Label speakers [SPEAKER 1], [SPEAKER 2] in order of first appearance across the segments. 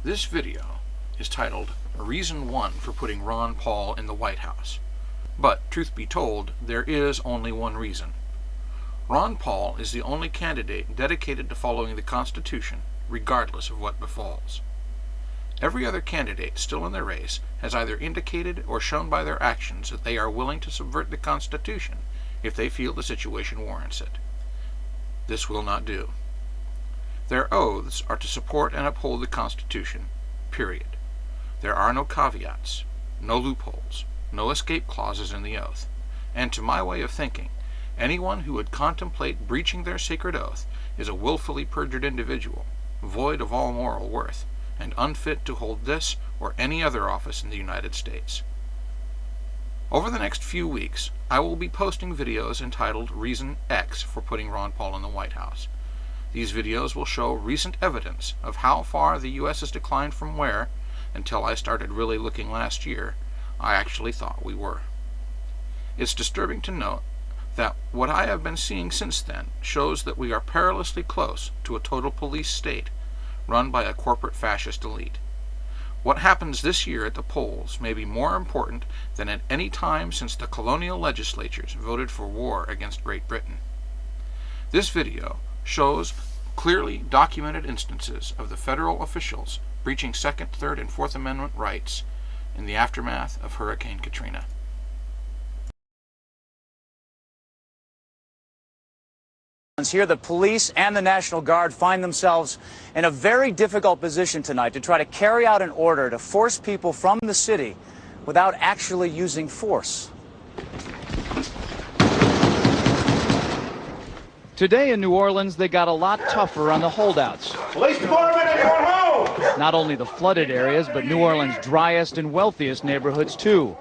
[SPEAKER 1] This video is titled Reason 1 for putting Ron Paul in the White House. But, truth be told, there is only one reason. Ron Paul is the only candidate dedicated to following the Constitution, regardless of what befalls. Every other candidate still in the race has either indicated or shown by their actions that they are willing to subvert the Constitution if they feel the situation warrants it. This will not do. Their oaths are to support and uphold the Constitution, period. There are no caveats, no loopholes, no escape clauses in the oath, and to my way of thinking, anyone who would contemplate breaching their sacred oath is a willfully perjured individual, void of all moral worth, and unfit to hold this or any other office in the United States. Over the next few weeks, I will be posting videos entitled Reason X for putting Ron Paul in the White House. These videos will show recent evidence of how far the U.S. has declined from where, until I started really looking last year, I actually thought we were. It's disturbing to note that what I have been seeing since then shows that we are perilously close to a total police state run by a corporate fascist elite. What happens this year at the polls may be more important than at any time since the colonial legislatures voted for war against Great Britain. This video shows clearly documented instances of the federal officials breaching Second, Third, and Fourth Amendment rights in the aftermath of Hurricane Katrina.
[SPEAKER 2] Here, the police and the National Guard find themselves in a very difficult position tonight to try to carry out an order to force people from the city without actually using force.
[SPEAKER 3] Today in New Orleans, they got a lot tougher on the holdouts.
[SPEAKER 4] Police department, anyone home?
[SPEAKER 3] Not only the flooded areas, but New Orleans' driest and wealthiest neighborhoods, too.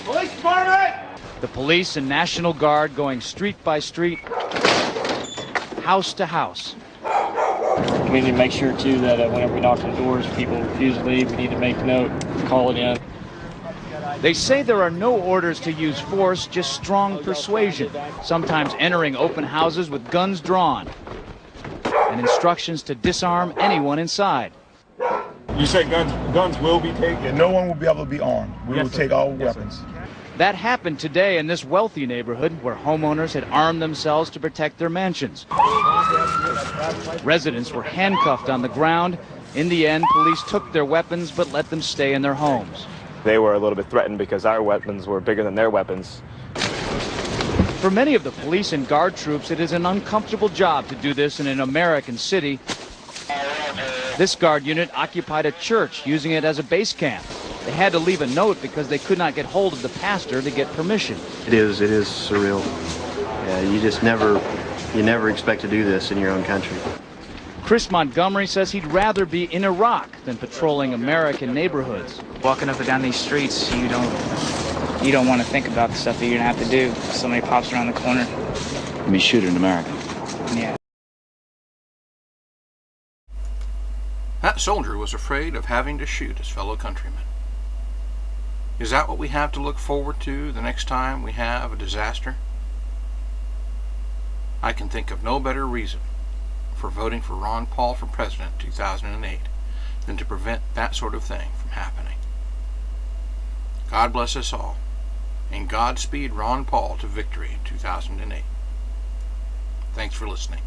[SPEAKER 4] Police department!
[SPEAKER 3] The police and National Guard going street by street, house to house.
[SPEAKER 5] We need to make sure, too, that whenever we knock on doors, people refuse to leave. We need to make note, call it in.
[SPEAKER 3] They say there are no orders to use force, just strong persuasion, sometimes entering open houses with guns drawn, and instructions to disarm anyone inside.
[SPEAKER 4] You say guns will be taken?
[SPEAKER 6] No one will be able to be armed. We will take all weapons.
[SPEAKER 3] That happened today in this wealthy neighborhood where homeowners had armed themselves to protect their mansions. Residents were handcuffed on the ground. In the end, police took their weapons but let them stay in their homes.
[SPEAKER 7] They were a little bit threatened because our weapons were bigger than their weapons.
[SPEAKER 3] For many of the police and guard troops, it is an uncomfortable job to do this in an American city. This guard unit occupied a church, using it as a base camp. They had to leave a note because they could not get hold of the pastor to get permission.
[SPEAKER 8] It is surreal. Yeah, you never expect to do this in your own country.
[SPEAKER 3] Chris Montgomery says he'd rather be in Iraq than patrolling American neighborhoods.
[SPEAKER 9] Walking up and down these streets, you don't want to think about the stuff that you're gonna have to do. Somebody pops around the corner.
[SPEAKER 8] I mean, shoot an American.
[SPEAKER 9] Yeah.
[SPEAKER 1] That soldier was afraid of having to shoot his fellow countrymen. Is that what we have to look forward to the next time we have a disaster? I can think of no better reason for voting for Ron Paul for president in 2008 than to prevent that sort of thing from happening. God bless us all, and Godspeed Ron Paul to victory in 2008. Thanks for listening.